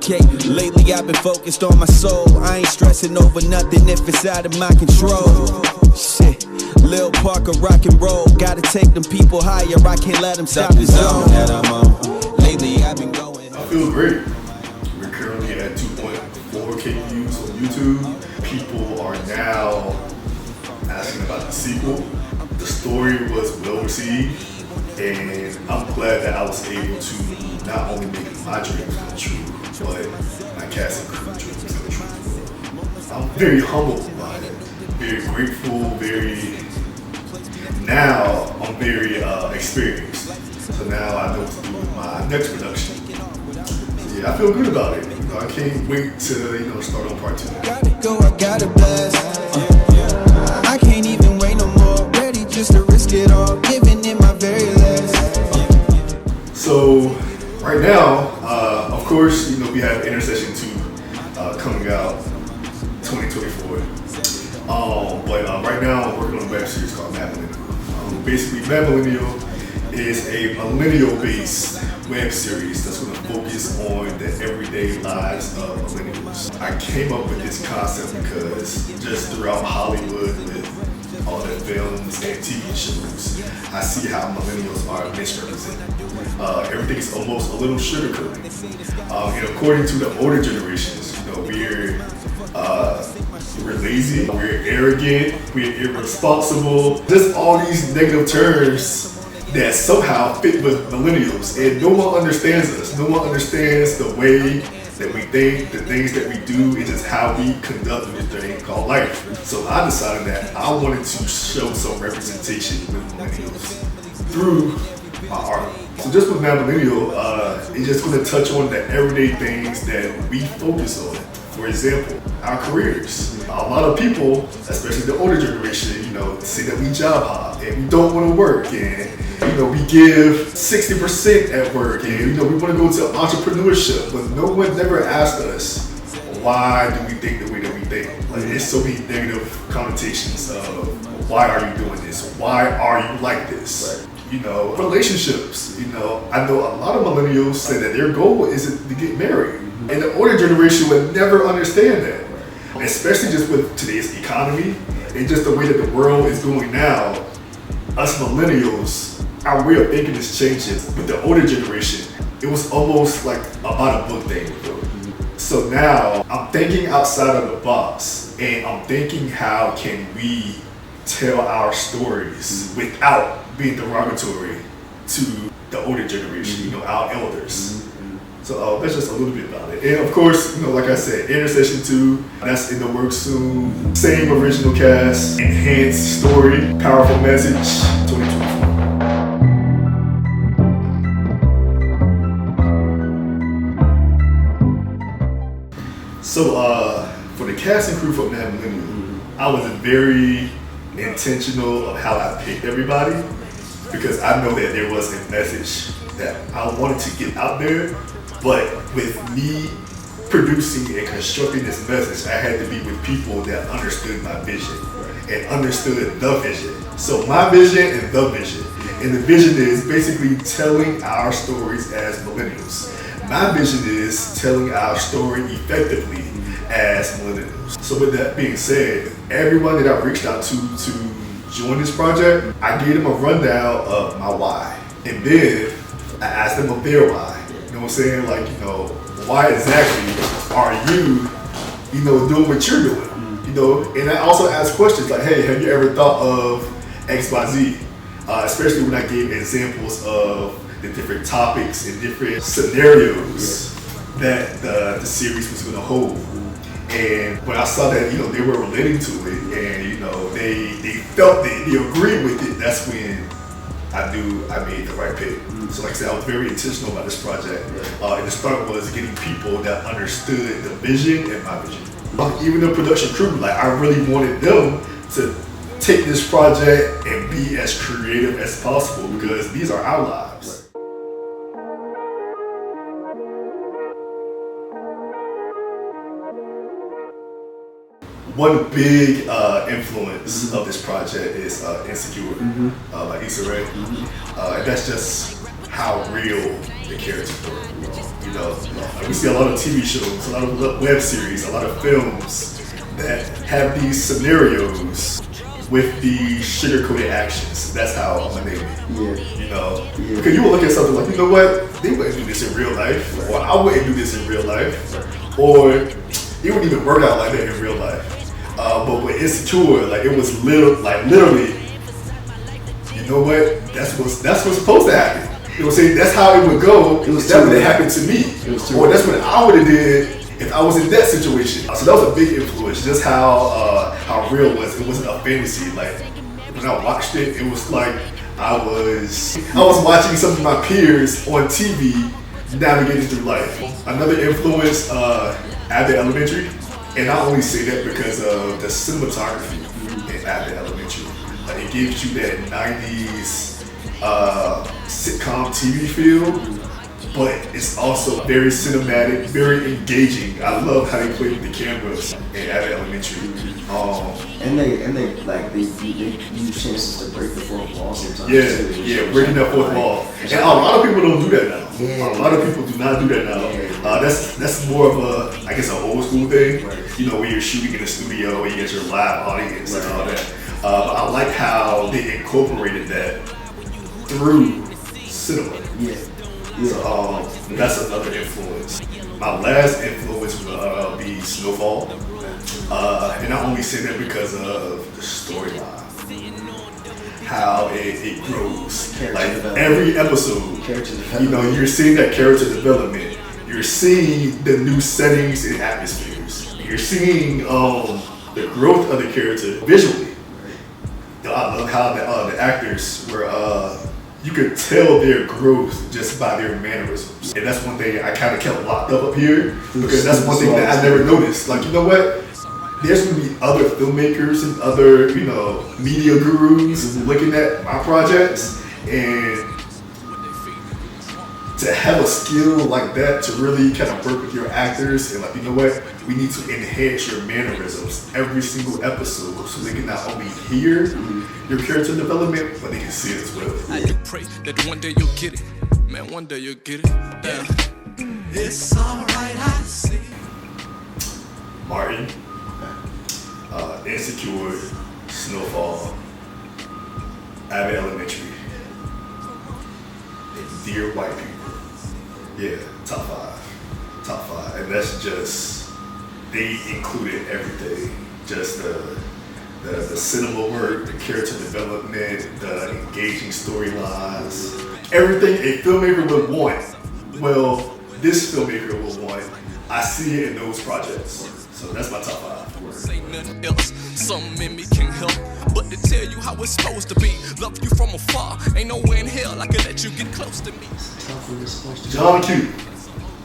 Okay, lately I've been focused on my soul. I ain't stressing over nothing if it's out of my control. Shit, Lil Parker rock and roll. Gotta take them people higher, I can't let them stop the zone that I'm on. Lately I've been going. I feel great. We're currently at 2.4K views on YouTube. People are now asking about the sequel. The story was well received, and I'm glad that I was able to not only make my dreams come true, but my cast and crew dreams come true. I'm very humbled by it, very grateful, now I'm very experienced. So now I know what to do with my next production. So yeah, I feel good about it. I can't wait to start on part 2. Gotta go, I gotta blast. I can't even wait no more. Ready just to risk it all, giving it my very last. So right now, of course, we have Intercession 2 coming out 2024. But right now I'm working on a web series called Mad Millennial. Basically, Mad Millennial is a millennial-based web series that's going to focus on the everyday lives of millennials. I came up with this concept because just throughout Hollywood with all the films and TV shows, I see how millennials are misrepresented. Everything is almost a little sugar-coated. And according to the older generations, we're lazy, we're arrogant, we're irresponsible. Just all these negative terms that somehow fit with millennials, and no one understands us. No one understands the way that we think, the things that we do, and just how we conduct this thing called life. So I decided that I wanted to show some representation with millennials through my art. So just with Mad Millennial, it's just going to touch on the everyday things that we focus on. For example, our careers. A lot of people, especially the older generation, say that we job hop and we don't want to work, and we give 60% at work, and we want to go to entrepreneurship, but no one never asked us why do we think the way that we think. Like, there's so many negative connotations of why are you doing this? Why are you like this? Relationships. I know a lot of millennials say that their goal is to get married. And the older generation would never understand that. Especially just with today's economy and just the way that the world is going now, us millennials, our way of thinking is changing. With the older generation, it was almost like about a book thing. So now I'm thinking outside of the box, and I'm thinking how can we tell our stories without being derogatory to the older generation, our elders. So that's just a little bit about it. And of course, like I said, Intercession 2, that's in the works soon. Same original cast, enhanced story, powerful message, 2024. So for the cast and crew for Mad Millennial, I was very intentional of how I picked everybody, because I know that there was a message that I wanted to get out there. But with me producing and constructing this message, I had to be with people that understood my vision and understood the vision. So my vision and the vision. And the vision is basically telling our stories as millennials. My vision is telling our story effectively as millennials. So with that being said, everyone that I reached out to join this project, I gave them a rundown of my why. And then I asked them of their why. You know what I'm saying? Like, why exactly are you, doing what you're doing? And I also asked questions like, hey, have you ever thought of XYZ? Especially when I gave examples of the different topics and different scenarios that the series was going to hold. And when I saw that, they were relating to it, and, they felt that they agreed with it, that's when I knew I made the right pick. So like I said, I was very intentional about this project. And the start was getting people that understood the vision and my vision. Even the production crew, I really wanted them to take this project and be as creative as possible, because these are our lives. One big influence of this project is Insecure by Zara. And that's just how real the characters were. You know, like we see a lot of TV shows, a lot of web series, a lot of films that have these scenarios with the sugar-coated actions. That's how I'm gonna name it. Yeah. You know, Yeah. because you will look at something like, you know what, they wouldn't do this in real life, or I wouldn't do this in real life, or it wouldn't even work out like that in real life. But with Insecure, like it was literally, you know what, that's what's supposed to happen. It was saying that's how it would go. That would have happened to me, or that's what I would have did if I was in that situation. So that was a big influence, just how real it was. It wasn't a fantasy. Like when I watched it, it was like I was watching some of my peers on TV navigating through life. Another influence, Abbott Elementary, and I only say that because of the cinematography in Abbott Elementary. Like it gives you that 90s sitcom TV feel, but it's also very cinematic, very engaging. I love how they play with the cameras in Abbott Elementary. And they use chances to break the fourth wall sometimes. Yeah, breaking that fourth wall. And a lot of people don't do that now. Yeah. A lot of people do not do that now. That's more of a, I guess, an old school thing. You know, when you're shooting in a studio and you get your live audience and all that. But I like how they incorporated that through cinema. Yeah. So that's another influence. My last influence will be Snowfall. And I only say that because of the storyline. How it grows. Like every episode, you know, you're seeing that character development. You're seeing the new settings and atmospheres. You're seeing the growth of the character visually. I love how the actors were, you could tell their growth just by their mannerisms. And that's one thing I kind of kept locked up here, because that's one thing that I never noticed. Like, you know what? There's gonna be other filmmakers and other, you know, media gurus looking at my projects, and to have a skill like that to really kind of work with your actors and like, you know what, we need to enhance your mannerisms every single episode so they can not only hear your character development, but they can see it as well. I do pray that one day you'll get it. Man, one day you'll get it. Yeah. It's alright, I see. Martin, Insecure, Snowfall, Abbott Elementary, Dear White People. Yeah, top five. And that's just, they included everything. Just the cinema work, the character development, the engaging storylines. Everything a filmmaker would want, well, this filmmaker will want. I see it in those projects. So that's my top five. Say nothing else, something in me can help but to tell you how it's supposed to be. Love you from afar, ain't nowhere in hell I can let you get close to me. John Q,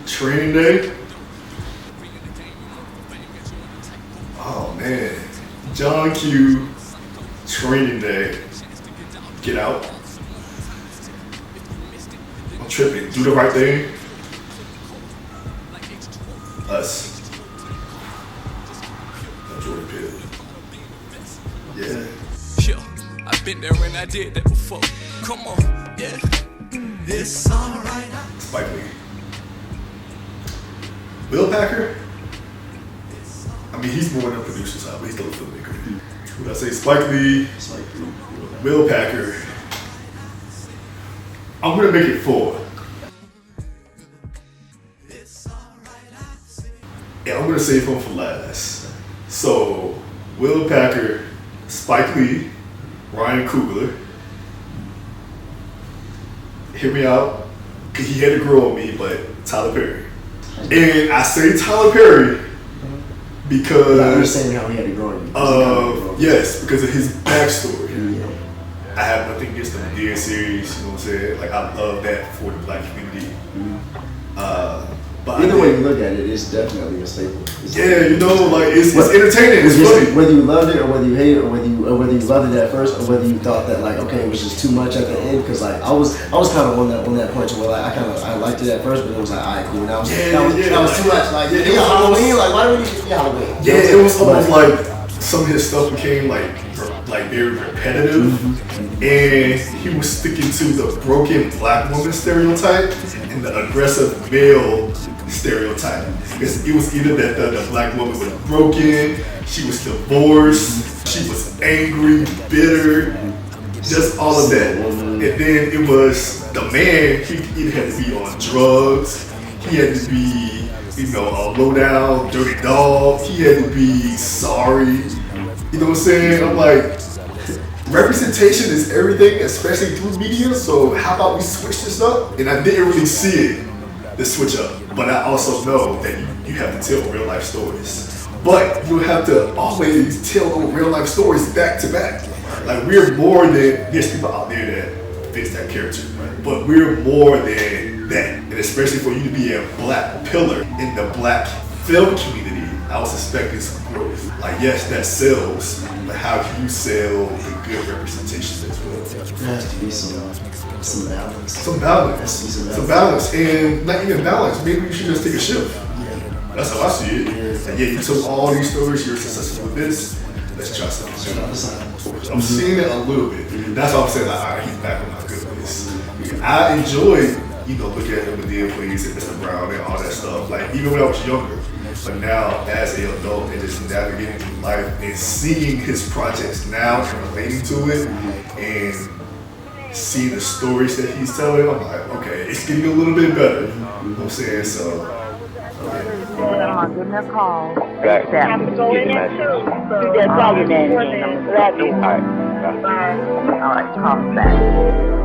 Training Day. Oh man, John Q, Training Day. Get Out. I'm tripping. Do the Right Thing. Us. Jordan Peele. Yeah. Yeah, I've been there and I did that before. Come on, yeah. It's alright. Spike Lee. Will Packer. I mean, he's more than a producer side, but he's still a filmmaker. When I say Spike Lee, Will Packer, I'm gonna make it 4. And I'm gonna save him for last. So, Will Packer, Spike Lee, Ryan Coogler. Hear me out. He had to grow on me, but Tyler Perry. And I say Tyler Perry because I understand how he had to grow on you. Yes, because of his backstory. Yeah. I have nothing against the Medea series, you know what I'm saying? Like, I love that for the black community. But Either way you look at it, it's definitely a staple. Yeah, you know, like it's entertaining. It's funny. Whether you loved it or whether you hated it or whether you loved it at first or whether you thought that like okay it was just too much at the end, because like I was kind of on that point where like I liked it at first, but it was like alright cool, that was too much, like Halloween, like why do we need to be Halloween? Yeah, it was almost like some of his stuff became like like very repetitive, and he was sticking to the broken black woman stereotype and the aggressive male stereotype. Because it was either that the black woman was broken, she was divorced, she was angry, bitter, just all of that. And then it was the man, he either had to be on drugs, he had to be, you know, a low down, dirty dog, he had to be sorry. You know what I'm saying? I'm like, representation is everything, especially through media, so how about we switch this up? And I didn't really see it, the switch up. But I also know that you have to tell real life stories. But you have to always tell those real life stories back to back. Like we're more than, there's people out there that fits that character, right? But we're more than that. And especially for you to be a black pillar in the black film community, I was expecting some growth. Like yes, that sells, but how can you sell the good representation as well? There has to be some balance. Some balance. Some balance. And not even balance, maybe you should just take a shift. That's how I see it. And yeah, you took all these stories, you're successful with this, let's try something. I'm seeing it a little bit. That's why I'm saying like, all right, he's back on my good list. I enjoyed, you know, looking at him with the employees and Mr. Brown and all that stuff. Like even when I was younger, but now as an adult and just navigating through life and seeing his projects now and relating to it and seeing the stories that he's telling, I'm like, okay, it's getting a little bit better. You know what I'm saying? So I'm giving a call. Right. I'm going in too. You just call your name. I'm glad you. All right. All right. Call me back.